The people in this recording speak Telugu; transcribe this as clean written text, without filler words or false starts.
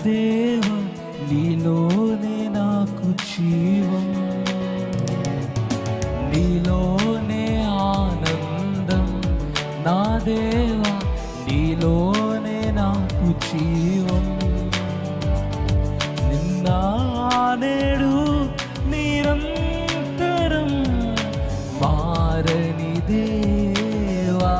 దేవా నీలోనే నాకు జీవం, నీలోనే ఆనందం. నా దేవా నీలోనే నాకు జీవం. నిన్న నేడు నిరంతరం మారని దేవా,